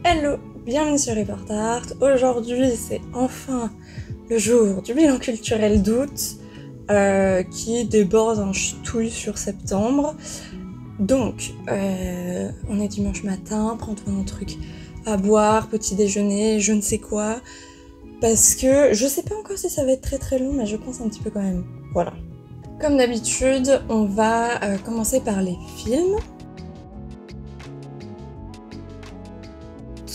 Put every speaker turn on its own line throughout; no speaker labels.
Hello, bienvenue sur Reportart. Aujourd'hui c'est enfin le jour du bilan culturel d'août qui déborde en ch'touille sur septembre. Donc on est dimanche matin, prends-toi un truc à boire, petit déjeuner, je ne sais quoi. Parce que je sais pas encore si ça va être très long, mais je pense un petit peu quand même. Voilà. Comme d'habitude, on va commencer par les films.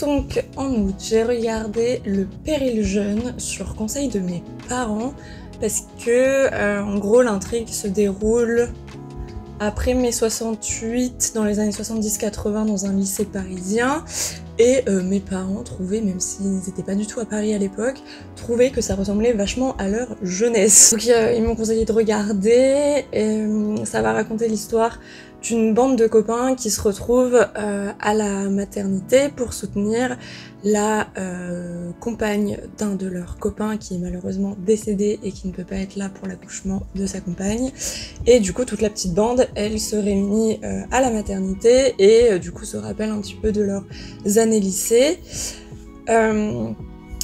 Donc en août, j'ai regardé Le Péril jeune sur conseil de mes parents parce que en gros l'intrigue se déroule après mai 68 dans les années 70-80 dans un lycée parisien et mes parents trouvaient, même s'ils n'étaient pas du tout à Paris à l'époque, trouvaient que ça ressemblait vachement à leur jeunesse. Donc ils m'ont conseillé de regarder et ça va raconter l'histoire d'une bande de copains qui se retrouvent à la maternité pour soutenir la compagne d'un de leurs copains qui est malheureusement décédé et qui ne peut pas être là pour l'accouchement de sa compagne. Et du coup, toute la petite bande, elle se réunit à la maternité et du coup se rappelle un petit peu de leurs années lycée.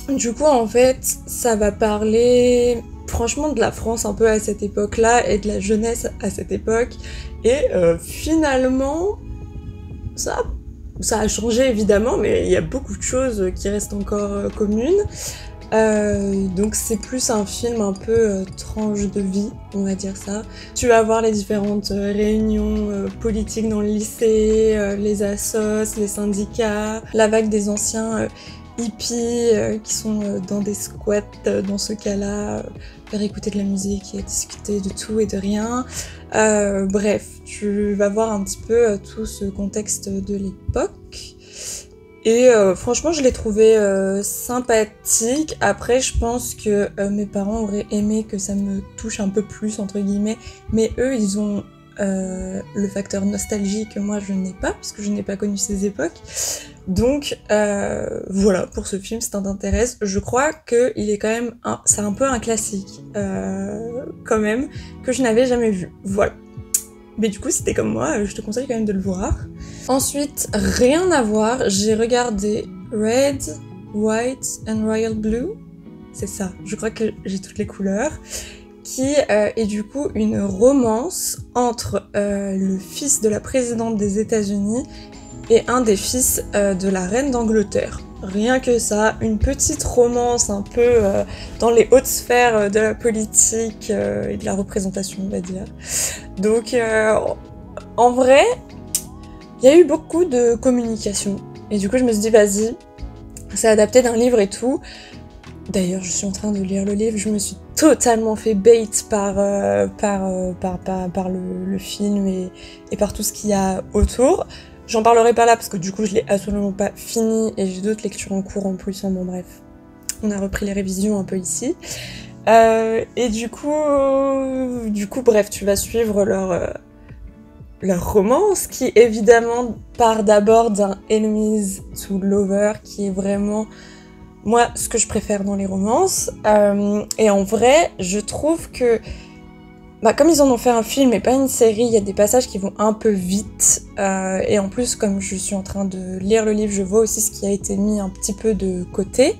Du coup, en fait, ça va parler franchement de la France un peu à cette époque-là et de la jeunesse à cette époque. Et finalement, ça a changé évidemment, mais il y a beaucoup de choses qui restent encore communes. Donc c'est plus un film un peu tranche de vie, on va dire ça. Tu vas voir les différentes réunions politiques dans le lycée, les assos, les syndicats, la vague des anciens hippies qui sont dans des squats dans ce cas-là, faire écouter de la musique et discuter de tout et de rien. Bref, tu vas voir un petit peu tout ce contexte de l'époque. Et franchement, je l'ai trouvé sympathique. Après, je pense que mes parents auraient aimé que ça me touche un peu plus, entre guillemets. Mais eux, ils ont le facteur nostalgie que moi, je n'ai pas, parce que je n'ai pas connu ces époques. Donc, voilà, pour ce film, si ça t'intéresse, je crois qu'il est quand même... c'est un peu un classique, quand même, que je n'avais jamais vu. Voilà. Mais du coup, si t'es comme moi, je te conseille quand même de le voir. Ensuite, rien à voir, j'ai regardé Red, White and Royal Blue. C'est ça, je crois que j'ai toutes les couleurs. Qui est du coup une romance entre le fils de la présidente des États-Unis et un des fils de la reine d'Angleterre. Rien que ça, une petite romance un peu dans les hautes sphères de la politique et de la représentation, on va dire. Donc, en vrai, il y a eu beaucoup de communication. Et du coup, je me suis dit, vas-y, c'est adapté d'un livre et tout. D'ailleurs, je suis en train de lire le livre, je me suis totalement fait bait par le film et par tout ce qu'il y a autour. J'en parlerai pas là parce que du coup je l'ai absolument pas fini et j'ai d'autres lectures en cours en plus, bon bref. On a repris les révisions un peu ici. Et du coup bref, tu vas suivre leur romance qui évidemment part d'abord d'un enemies to lover qui est vraiment... moi, ce que je préfère dans les romances, et en vrai, je trouve que, comme ils en ont fait un film et pas une série, il y a des passages qui vont un peu vite, et en plus, comme je suis en train de lire le livre, je vois aussi ce qui a été mis un petit peu de côté,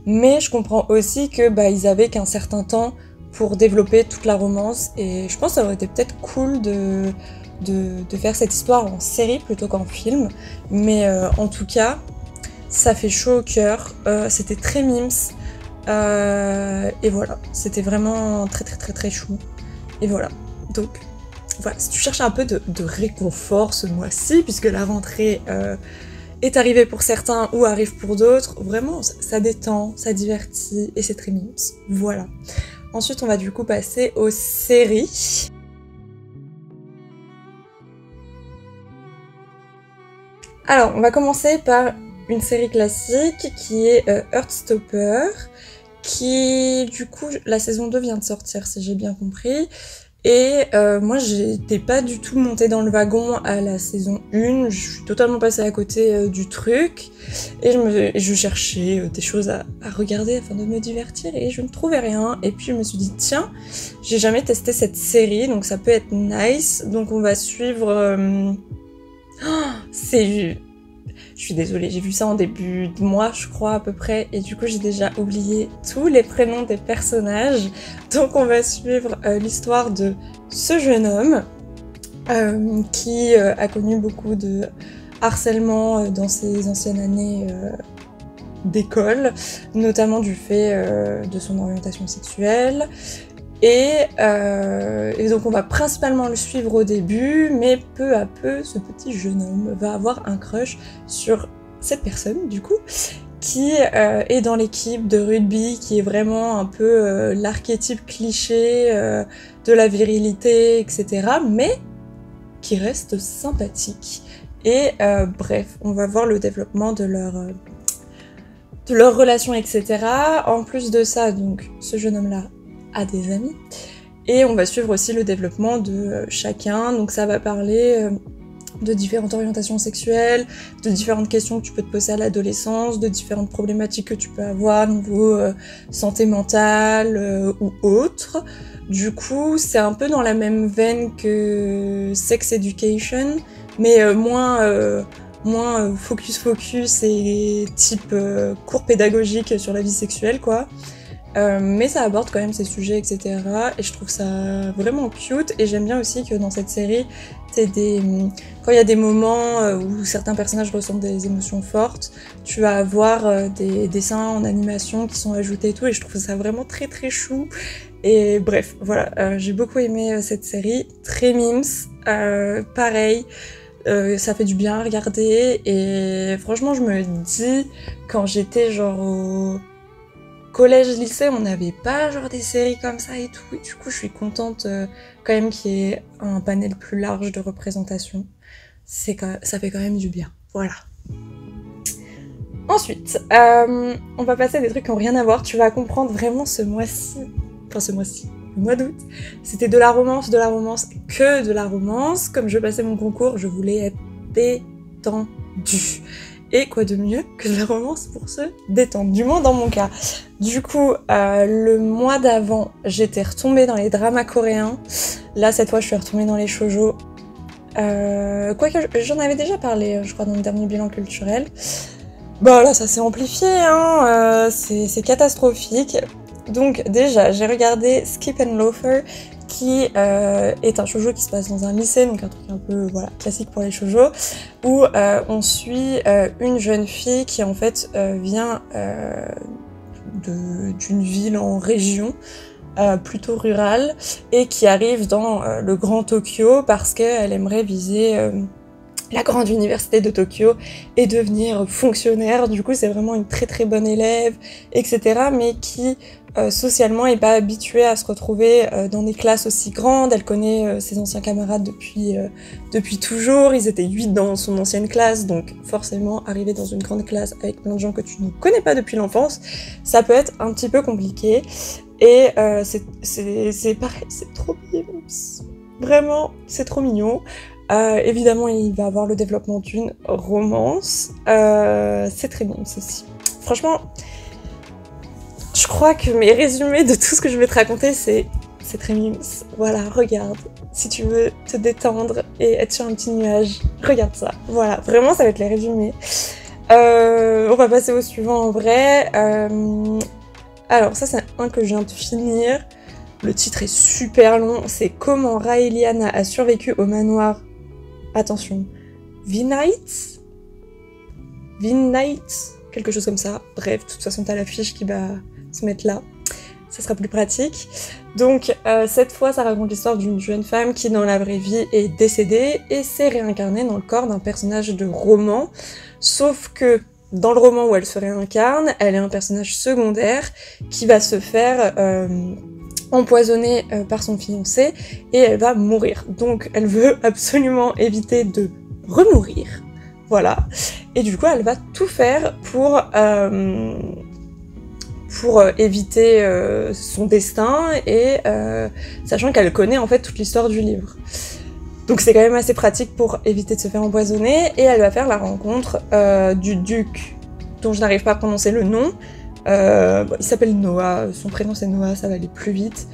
mais je comprends aussi que ils avaient qu'un certain temps pour développer toute la romance, et je pense que ça aurait été peut-être cool de faire cette histoire en série plutôt qu'en film, mais en tout cas, ça fait chaud au cœur, c'était très mimes, et voilà, c'était vraiment très chou, et voilà. Donc, voilà, si tu cherches un peu de réconfort ce mois-ci, puisque la rentrée est arrivée pour certains ou arrive pour d'autres, vraiment, ça détend, ça divertit, et c'est très mimes, voilà. Ensuite, on va du coup passer aux séries. Alors, on va commencer par une série classique qui est Heartstopper, qui du coup la saison 2 vient de sortir si j'ai bien compris, et moi j'étais pas du tout montée dans le wagon à la saison 1, je suis totalement passée à côté du truc, et je cherchais des choses à regarder afin de me divertir et je ne trouvais rien, et puis je me suis dit tiens, j'ai jamais testé cette série donc ça peut être nice, donc on va suivre... c'est Je suis désolée, j'ai vu ça en début de mois, je crois, à peu près, et du coup, j'ai déjà oublié tous les prénoms des personnages. Donc, on va suivre l'histoire de ce jeune homme qui a connu beaucoup de harcèlement dans ses anciennes années d'école, notamment du fait de son orientation sexuelle. Et donc on va principalement le suivre au début, mais peu à peu, ce petit jeune homme va avoir un crush sur cette personne, du coup, qui est dans l'équipe de rugby, qui est vraiment un peu l'archétype cliché de la virilité, etc., mais qui reste sympathique. Et bref, on va voir le développement de leur relation, etc. En plus de ça, donc, ce jeune homme-là a des amis. Et on va suivre aussi le développement de chacun. Donc ça va parler de différentes orientations sexuelles, de différentes questions que tu peux te poser à l'adolescence, de différentes problématiques que tu peux avoir niveau santé mentale ou autre. Du coup, c'est un peu dans la même veine que Sex Education, mais moins focus et type cours pédagogique sur la vie sexuelle, quoi. Mais ça aborde quand même ces sujets, etc. Et je trouve ça vraiment cute. Et j'aime bien aussi que dans cette série, quand il y a des moments où certains personnages ressentent des émotions fortes, tu vas avoir des dessins en animation qui sont ajoutés et tout. Et je trouve ça vraiment très très chou. Et bref, voilà, j'ai beaucoup aimé cette série. Très mimes, pareil. Ça fait du bien à regarder. Et franchement, je me dis, quand j'étais genre au collège-lycée, on n'avait pas genre des séries comme ça et tout, et du coup je suis contente quand même qu'il y ait un panel plus large de représentation. Ça fait quand même du bien, voilà. Ensuite, on va passer à des trucs qui n'ont rien à voir, tu vas comprendre vraiment ce mois-ci, le mois d'août, c'était de la romance, que de la romance. Comme je passais mon concours, je voulais être détendue. Et quoi de mieux que de la romance pour se détendre, du moins dans mon cas. Du coup, le mois d'avant, j'étais retombée dans les dramas coréens. Là, cette fois, je suis retombée dans les shoujo. Quoique, j'en avais déjà parlé, je crois, dans le dernier bilan culturel. Bah là, ça s'est amplifié, hein, c'est catastrophique. Donc déjà, j'ai regardé Skip and Loafer, qui est un shoujo qui se passe dans un lycée, donc un truc un peu classique pour les shoujo, où on suit une jeune fille qui en fait vient d'une ville en région, plutôt rurale, et qui arrive dans le grand Tokyo parce qu'elle aimerait viser la grande université de Tokyo et devenir fonctionnaire. Du coup, c'est vraiment une très très bonne élève, etc., mais qui socialement est pas habituée à se retrouver dans des classes aussi grandes. Elle connaît ses anciens camarades depuis toujours. Ils étaient 8 dans son ancienne classe, donc forcément arriver dans une grande classe avec plein de gens que tu ne connais pas depuis l'enfance, ça peut être un petit peu compliqué. Et c'est pareil, c'est trop mignon. Vraiment, c'est trop mignon. Évidemment, il va avoir le développement d'une romance. C'est très mignon, ceci. Franchement, je crois que mes résumés de tout ce que je vais te raconter, c'est très mignon. Voilà, regarde. Si tu veux te détendre et être sur un petit nuage, regarde ça. Voilà, vraiment, ça va être les résumés. On va passer au suivant en vrai. Alors, ça, c'est un que je viens de finir. Le titre est super long. C'est Comment Raeliana a survécu au manoir. Attention, Vinnight, quelque chose comme ça. Bref, de toute façon, t'as l'affiche qui va se mettre là. Ça sera plus pratique. Donc, cette fois, ça raconte l'histoire d'une jeune femme qui, dans la vraie vie, est décédée et s'est réincarnée dans le corps d'un personnage de roman. Sauf que, dans le roman où elle se réincarne, elle est un personnage secondaire qui va se faire empoisonnée par son fiancé et elle va mourir. Donc elle veut absolument éviter de remourir. Voilà. Et du coup, elle va tout faire pour éviter son destin et sachant qu'elle connaît en fait toute l'histoire du livre. Donc c'est quand même assez pratique pour éviter de se faire empoisonner et elle va faire la rencontre du duc dont je n'arrive pas à prononcer le nom. Il s'appelle Noah, son prénom c'est Noah, ça va aller plus vite.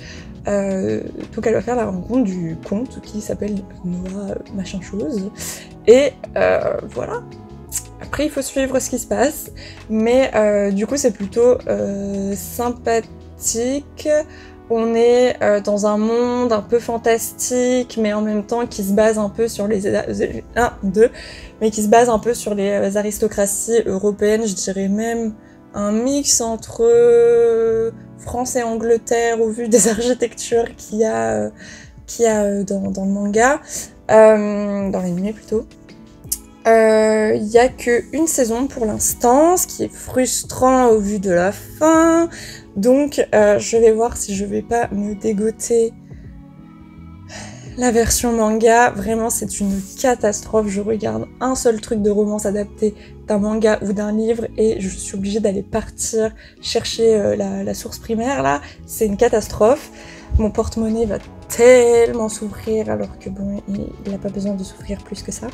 Donc elle va faire la rencontre du comte qui s'appelle Noah machin chose. Et voilà. Après, il faut suivre ce qui se passe, mais du coup, c'est plutôt sympathique. On est dans un monde un peu fantastique, mais en même temps qui se base un peu sur les mais qui se base un peu sur les aristocraties européennes. Je dirais même un mix entre France et Angleterre au vu des architectures qu'il y a dans le manga, dans l'anime plutôt. Il y a qu'une saison pour l'instant, ce qui est frustrant au vu de la fin. Donc je vais voir si je vais pas me dégoter la version manga. Vraiment, c'est une catastrophe. Je regarde un seul truc de romance adapté d'un manga ou d'un livre et je suis obligée d'aller partir chercher la source primaire là. C'est une catastrophe. Mon porte-monnaie va tellement souffrir alors que bon, il a pas besoin de souffrir plus que ça.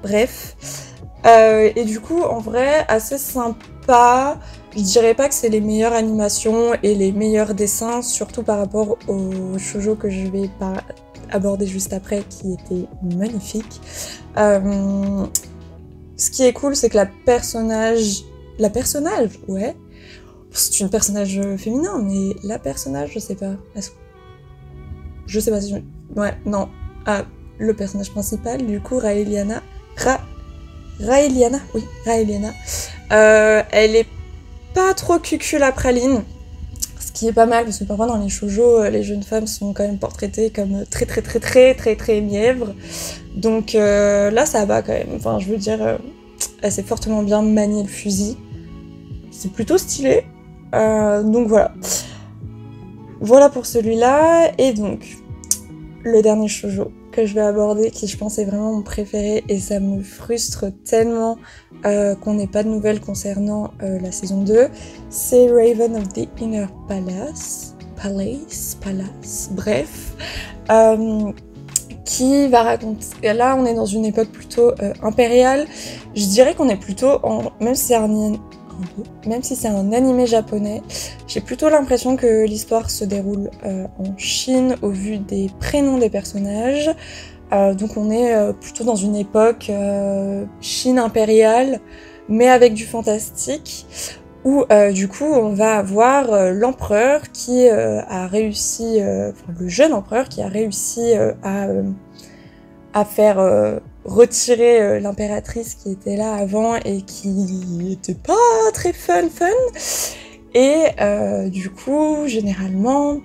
Bref. Et du coup, en vrai, assez sympa. Je dirais pas que c'est les meilleures animations et les meilleurs dessins, surtout par rapport au shoujo que je vais aborder juste après, qui était magnifique. Ce qui est cool, c'est que la personnage, ouais, c'est une personnage féminin, mais la personnage, je sais pas. Je sais pas si ouais, non. Ah, le personnage principal, du coup, Raeliana, oui, Raeliana. Elle est pas trop cucul à praline, ce qui est pas mal parce que parfois dans les shoujo, les jeunes femmes sont quand même portraitées comme très mièvres. Donc là ça va quand même, enfin je veux dire, elle sait fortement bien manier le fusil. C'est plutôt stylé. Donc voilà. Voilà pour celui-là. Et donc, le dernier shoujo que je vais aborder, qui je pense est vraiment mon préféré, et ça me frustre tellement qu'on n'ait pas de nouvelles concernant la saison 2, c'est Raven of the Inner Palace, bref, qui va raconter... Là, on est dans une époque plutôt impériale. Je dirais qu'on est plutôt même si c'est un animé japonais, j'ai plutôt l'impression que l'histoire se déroule en Chine au vu des prénoms des personnages. Donc on est plutôt dans une époque Chine impériale, mais avec du fantastique, où du coup on va avoir l'empereur qui a réussi, le jeune empereur qui a réussi à faire retirer l'impératrice qui était là avant et qui était pas très fun. Et du coup, généralement,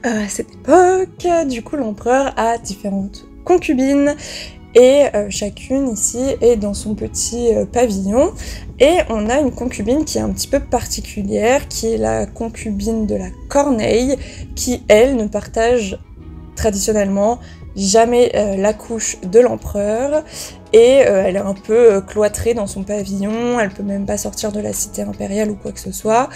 à cette époque, du coup, l'empereur a différentes concubines et chacune ici est dans son petit pavillon. Et on a une concubine qui est un petit peu particulière, qui est la concubine de la Corneille, qui, elle, ne partage traditionnellement jamais la couche de l'empereur, et elle est un peu cloîtrée dans son pavillon, elle peut même pas sortir de la cité impériale ou quoi que ce soit,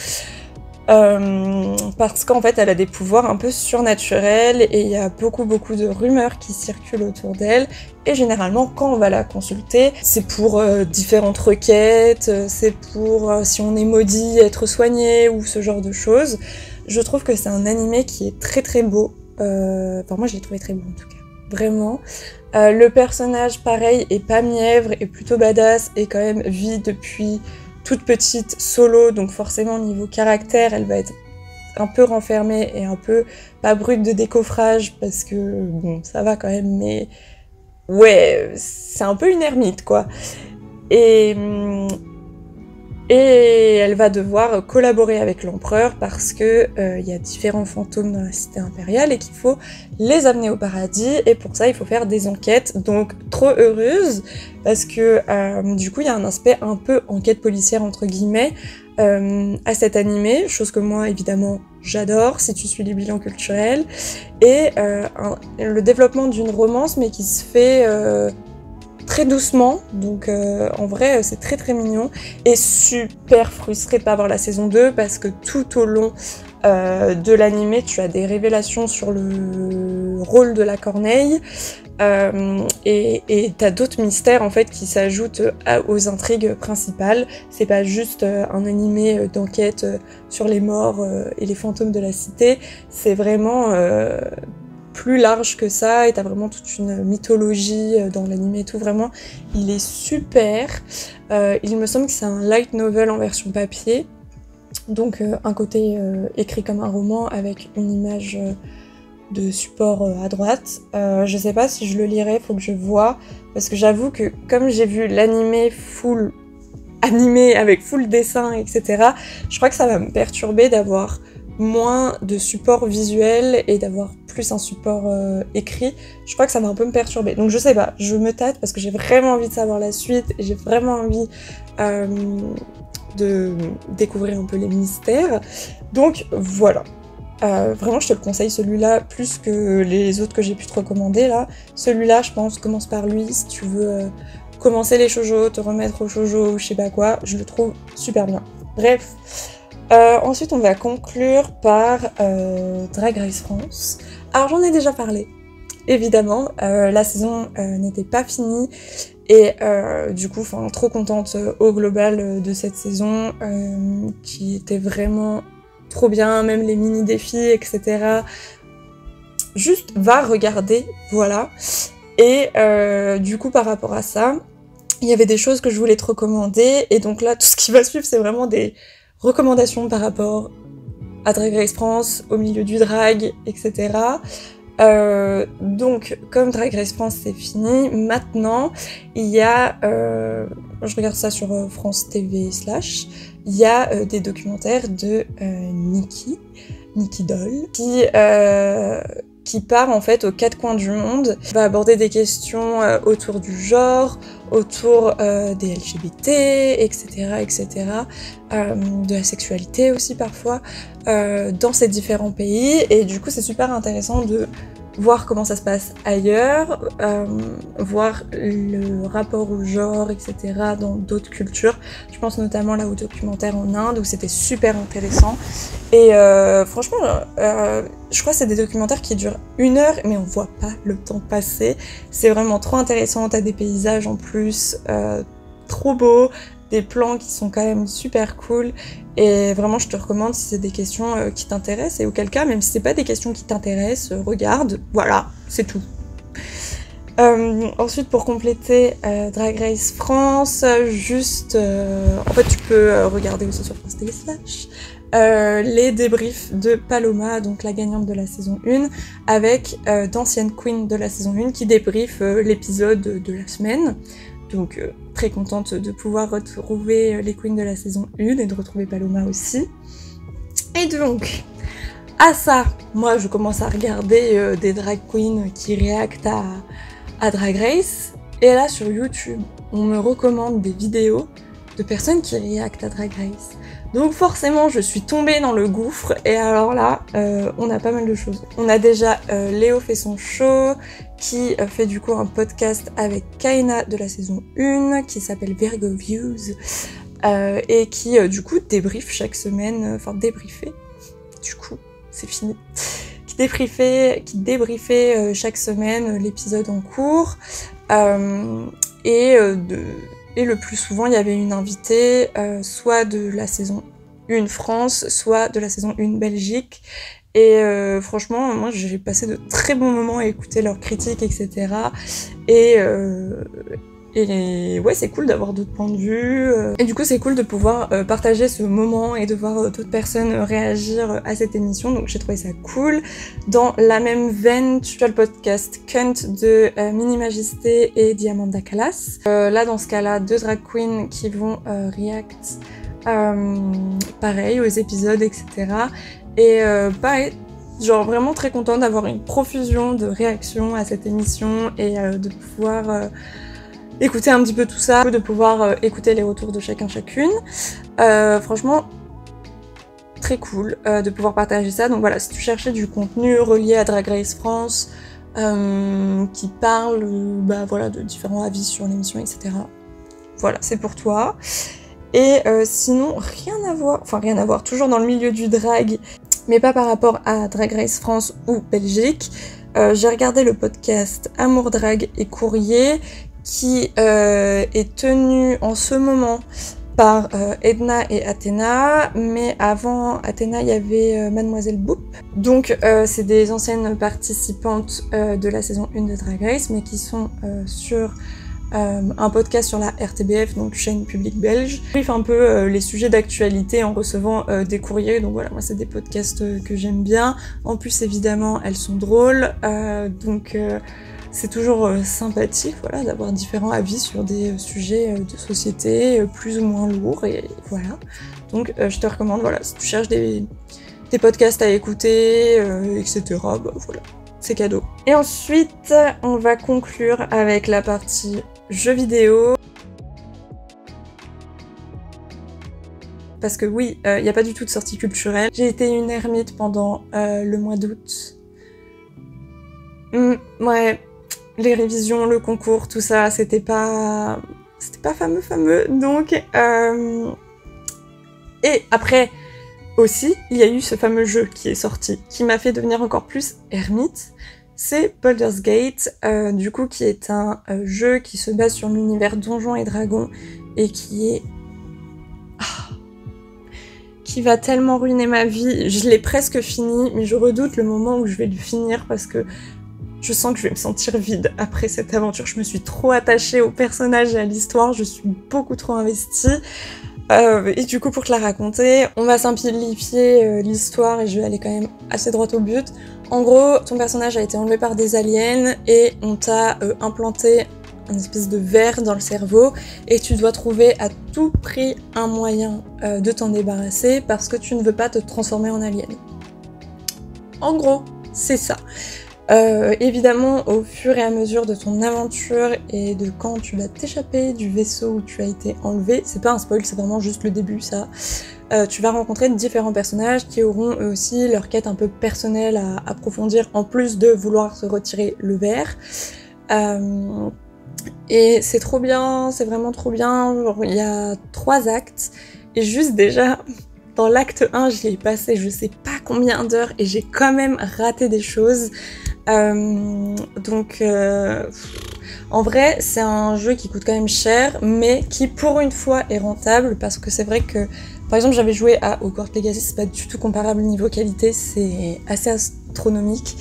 parce qu'en fait elle a des pouvoirs un peu surnaturels, et il y a beaucoup de rumeurs qui circulent autour d'elle, et généralement quand on va la consulter, c'est pour différentes requêtes, c'est pour si on est maudit, être soigné, ou ce genre de choses. Je trouve que c'est un animé qui est très beau, enfin moi je l'ai trouvé très beau en tout cas. Vraiment. Le personnage, pareil, est pas mièvre, est plutôt badass, et quand même vit depuis toute petite solo, donc forcément niveau caractère, elle va être un peu renfermée et un peu pas brute de décoffrage, parce que bon, ça va quand même, mais ouais, c'est un peu une ermite quoi. Et elle va devoir collaborer avec l'empereur parce que y a différents fantômes dans la cité impériale et qu'il faut les amener au paradis, et pour ça il faut faire des enquêtes. Donc trop heureuse parce que du coup il y a un aspect un peu enquête policière entre guillemets à cet animé, chose que moi évidemment j'adore si tu suis les bilans culturels, et le développement d'une romance mais qui se fait très doucement, donc en vrai c'est très mignon, et super frustrée de pas avoir la saison 2 parce que tout au long de l'animé tu as des révélations sur le rôle de la Corneille, et t'as d'autres mystères en fait qui s'ajoutent aux intrigues principales. C'est pas juste un animé d'enquête sur les morts et les fantômes de la cité, c'est vraiment plus large que ça et t'as vraiment toute une mythologie dans l'anime et tout. Vraiment, il est super. Il me semble que c'est un light novel en version papier. Donc un côté écrit comme un roman avec une image de support à droite. Je sais pas si je le lirai, faut que je vois. Parce que j'avoue que comme j'ai vu l'animé full animé avec full dessin, etc., je crois que ça va me perturber d'avoir moins de support visuel et d'avoir plus un support écrit. Je crois que ça va un peu me perturber. Donc je sais pas, je me tâte parce que j'ai vraiment envie de savoir la suite et j'ai vraiment envie de découvrir un peu les mystères. Donc voilà. Vraiment, je te le conseille, celui-là, plus que les autres que j'ai pu te recommander, là. Celui-là, je pense, commence par lui, si tu veux commencer les shoujo, te remettre au shoujo, ou je sais pas quoi, je le trouve super bien. Bref. Ensuite, on va conclure par Drag Race France. Alors, j'en ai déjà parlé, évidemment. La saison n'était pas finie. Et du coup, trop contente au global de cette saison, qui était vraiment trop bien, même les mini-défis, etc. Juste va regarder, voilà. Et du coup, par rapport à ça, il y avait des choses que je voulais te recommander, et donc là, tout ce qui va suivre, c'est vraiment des recommandations par rapport à Drag Race France, au milieu du drag, etc. Donc, comme Drag Race France c'est fini, maintenant, il y a, je regarde ça sur France TV /, il y a des documentaires de Nikki Doll, qui part en fait aux quatre coins du monde, va aborder des questions autour du genre, autour des LGBT, etc., de la sexualité aussi parfois, dans ces différents pays, et du coup c'est super intéressant de voir comment ça se passe ailleurs, voir le rapport au genre, etc. dans d'autres cultures. Je pense notamment là au documentaire en Inde où c'était super intéressant. Et franchement, je crois que c'est des documentaires qui durent 1 heure, mais on voit pas le temps passer. C'est vraiment trop intéressant, t'as des paysages en plus trop beaux, des plans qui sont quand même super cool, et vraiment je te recommande si c'est des questions qui t'intéressent, et auquel cas, même si c'est pas des questions qui t'intéressent, regarde, voilà, c'est tout. Ensuite, pour compléter Drag Race France, juste, en fait tu peux regarder aussi sur France TV /, les débriefs de Paloma, donc la gagnante de la saison 1, avec d'anciennes queens de la saison 1 qui débriefent l'épisode de la semaine. Donc très contente de pouvoir retrouver les queens de la saison 1 et de retrouver Paloma aussi. Et donc, à ça, moi je commence à regarder des drag queens qui réactent à Drag Race. Et là sur YouTube, on me recommande des vidéos de personnes qui réactent à Drag Race. Donc forcément, je suis tombée dans le gouffre, et alors là, on a pas mal de choses. On a déjà Léo fait son show, qui fait du coup un podcast avec Kaina de la saison 1, qui s'appelle Virgo Views, et qui du coup débrief chaque semaine, débriefait, du coup, c'est fini, qui débriefait chaque semaine l'épisode en cours, et le plus souvent, il y avait une invitée, soit de la saison 1 France, soit de la saison 1 Belgique. Et franchement, moi, j'ai passé de très bons moments à écouter leurs critiques, etc. Et ouais, c'est cool d'avoir d'autres points de vue. Et du coup, c'est cool de pouvoir partager ce moment et de voir d'autres personnes réagir à cette émission. Donc j'ai trouvé ça cool. Dans la même veine, tu as le podcast Cunt de Mini Majesté et Diamanda Callas. Là, dans ce cas-là, 2 drag queens qui vont react pareil aux épisodes, etc. Et pareil, genre vraiment très contente d'avoir une profusion de réactions à cette émission et de pouvoir écouter un petit peu tout ça, de pouvoir écouter les retours de chacune. Franchement, très cool de pouvoir partager ça. Donc voilà, si tu cherchais du contenu relié à Drag Race France, qui parle voilà, de différents avis sur l'émission, etc. Voilà, c'est pour toi. Et sinon, rien à voir, toujours dans le milieu du drag, mais pas par rapport à Drag Race France ou Belgique. J'ai regardé le podcast Amour, Drag et Courrier, qui est tenu en ce moment par Edna et Athéna, mais avant Athéna, il y avait Mademoiselle Boop. Donc c'est des anciennes participantes de la saison 1 de Drag Race, mais qui sont sur un podcast sur la RTBF, donc chaîne publique belge. Je briefe un peu les sujets d'actualité en recevant des courriers, donc voilà, moi c'est des podcasts que j'aime bien. En plus évidemment elles sont drôles, donc c'est toujours sympathique, voilà, d'avoir différents avis sur des sujets de société plus ou moins lourds, et voilà. Donc je te recommande, voilà, si tu cherches des podcasts à écouter, etc., bah voilà, c'est cadeau. Et ensuite, on va conclure avec la partie jeux vidéo. Parce que oui, il n'y a pas du tout de sortie culturelle. J'ai été une ermite pendant le mois d'août. Ouais, les révisions, le concours, tout ça, c'était pas fameux. Donc, et après aussi, il y a eu ce fameux jeu qui est sorti, qui m'a fait devenir encore plus ermite. C'est Baldur's Gate, du coup, qui est un jeu qui se base sur l'univers Donjons et Dragons et qui est... qui va tellement ruiner ma vie. Je l'ai presque fini, mais je redoute le moment où je vais le finir parce que je sens que je vais me sentir vide après cette aventure. Je me suis trop attachée au personnage et à l'histoire, je suis beaucoup trop investie. Et du coup, pour te la raconter, on va simplifier l'histoire et je vais aller quand même assez droit au but. En gros, ton personnage a été enlevé par des aliens et on t'a implanté une espèce de verre dans le cerveau et tu dois trouver à tout prix un moyen de t'en débarrasser parce que tu ne veux pas te transformer en alien. En gros, c'est ça. Évidemment, au fur et à mesure de ton aventure et de quand tu vas t'échapper du vaisseau où tu as été enlevé, c'est pas un spoil, c'est vraiment juste le début ça, tu vas rencontrer différents personnages qui auront eux aussi leur quête un peu personnelle à approfondir en plus de vouloir se retirer le verre. Et c'est trop bien, c'est vraiment trop bien, genre il y a 3 actes et juste déjà... Dans l'acte 1, j'y ai passé je sais pas combien d'heures et j'ai quand même raté des choses. En vrai, c'est un jeu qui coûte quand même cher, mais qui pour une fois est rentable parce que c'est vrai que, par exemple, j'avais joué à Hogwarts Legacy, c'est pas du tout comparable niveau qualité, c'est assez astronomique.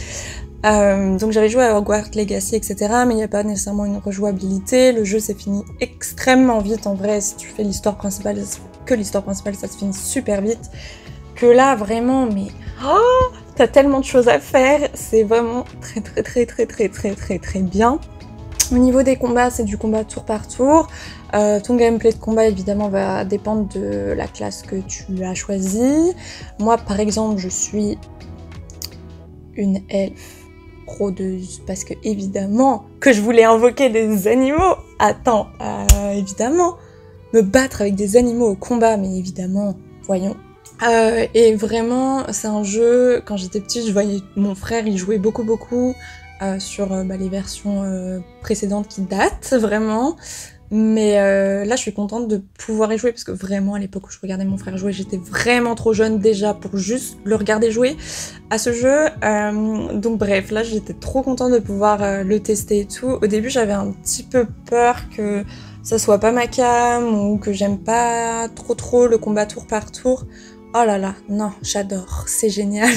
Donc j'avais joué à Hogwarts Legacy, etc., mais il n'y a pas nécessairement une rejouabilité. Le jeu s'est fini extrêmement vite en vrai. Si tu fais l'histoire principale, ça se finit super vite. Que là, vraiment, mais t'as tellement de choses à faire. C'est vraiment très bien. Au niveau des combats, c'est du combat tour par tour. Ton gameplay de combat, évidemment, va dépendre de la classe que tu as choisie. Moi, par exemple, je suis une elfe rôdeuse parce que évidemment que je voulais invoquer des animaux. Attends, évidemment, me battre avec des animaux au combat, mais évidemment, voyons. Et vraiment, c'est un jeu, quand j'étais petite, je voyais mon frère, il jouait beaucoup sur les versions précédentes qui datent vraiment. Mais là, je suis contente de pouvoir y jouer parce que vraiment, à l'époque où je regardais mon frère jouer, j'étais vraiment trop jeune déjà pour juste le regarder jouer à ce jeu. Donc bref, là, j'étais trop contente de pouvoir le tester et tout. Au début, j'avais un petit peu peur que ça soit pas ma cam ou que j'aime pas trop le combat tour par tour. Oh là là, non, j'adore, c'est génial.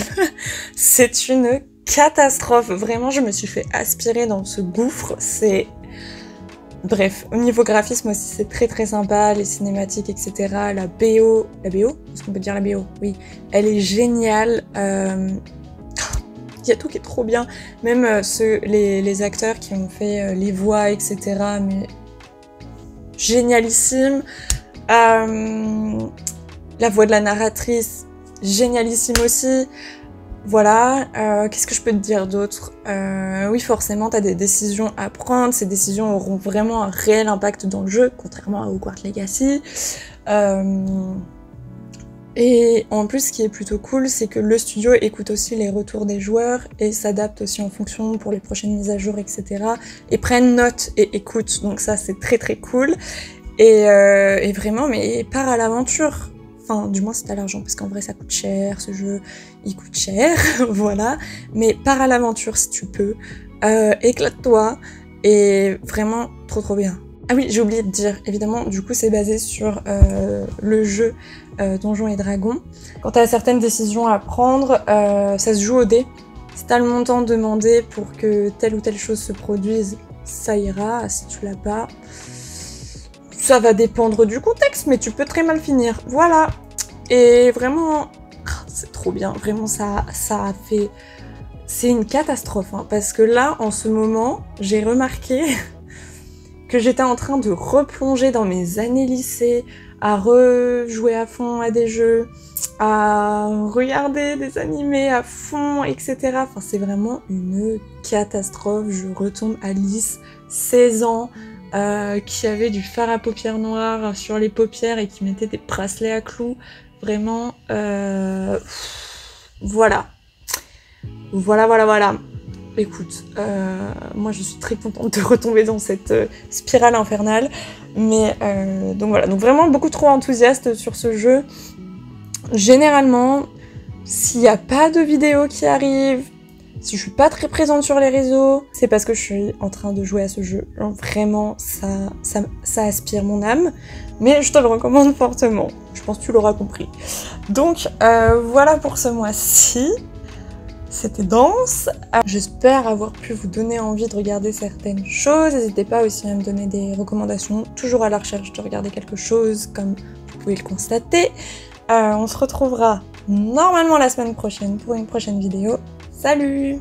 C'est une catastrophe. Vraiment, je me suis fait aspirer dans ce gouffre. C'est... Bref, au niveau graphisme aussi, c'est très sympa, les cinématiques, etc. La BO... Est-ce qu'on peut dire la BO? Oui. Elle est géniale. Il y a tout qui est trop bien. Même les acteurs qui ont fait les voix, etc. Mais... génialissime. La voix de la narratrice, génialissime aussi. Voilà, qu'est-ce que je peux te dire d'autre? Oui, forcément, t'as des décisions à prendre, ces décisions auront vraiment un réel impact dans le jeu, contrairement à Hogwarts Legacy. Et en plus, ce qui est plutôt cool, c'est que le studio écoute aussi les retours des joueurs et s'adapte aussi en fonction pour les prochaines mises à jour, etc. Et prennent note et écoutent, donc ça, c'est très cool. Et vraiment, mais part à l'aventure. Enfin, du moins, si t'as l'argent, parce qu'en vrai, ça coûte cher, ce jeu, il coûte cher, voilà. Mais pars à l'aventure si tu peux, éclate-toi, et vraiment, trop bien. Ah oui, j'ai oublié de dire, évidemment, du coup c'est basé sur le jeu Donjons et Dragons. Quand t'as certaines décisions à prendre, ça se joue au dé. Si t'as le montant demandé pour que telle ou telle chose se produise, ça ira. Si tu l'as pas, ça va dépendre du contexte, mais tu peux très mal finir. Voilà. Et vraiment, c'est trop bien. Vraiment, ça a fait... C'est une catastrophe, hein, parce que là, en ce moment, j'ai remarqué que j'étais en train de replonger dans mes années lycée, à rejouer à fond à des jeux, à regarder des animés à fond, etc. Enfin, c'est vraiment une catastrophe. Je retombe à Alice, 16 ans, qui avait du fard à paupières noires sur les paupières et qui mettait des bracelets à clous. Vraiment, voilà. Voilà. Écoute, moi je suis très contente de retomber dans cette spirale infernale, mais donc voilà, donc vraiment beaucoup trop enthousiaste sur ce jeu. Généralement, s'il n'y a pas de vidéo qui arrive, si je suis pas très présente sur les réseaux, c'est parce que je suis en train de jouer à ce jeu. Genre, vraiment, ça aspire mon âme, mais je te le recommande fortement. Je pense que tu l'auras compris. Donc voilà pour ce mois-ci. C'était dense. J'espère avoir pu vous donner envie de regarder certaines choses. N'hésitez pas aussi à me donner des recommandations. Toujours à la recherche de regarder quelque chose, comme vous pouvez le constater. On se retrouvera normalement la semaine prochaine pour une prochaine vidéo. Salut!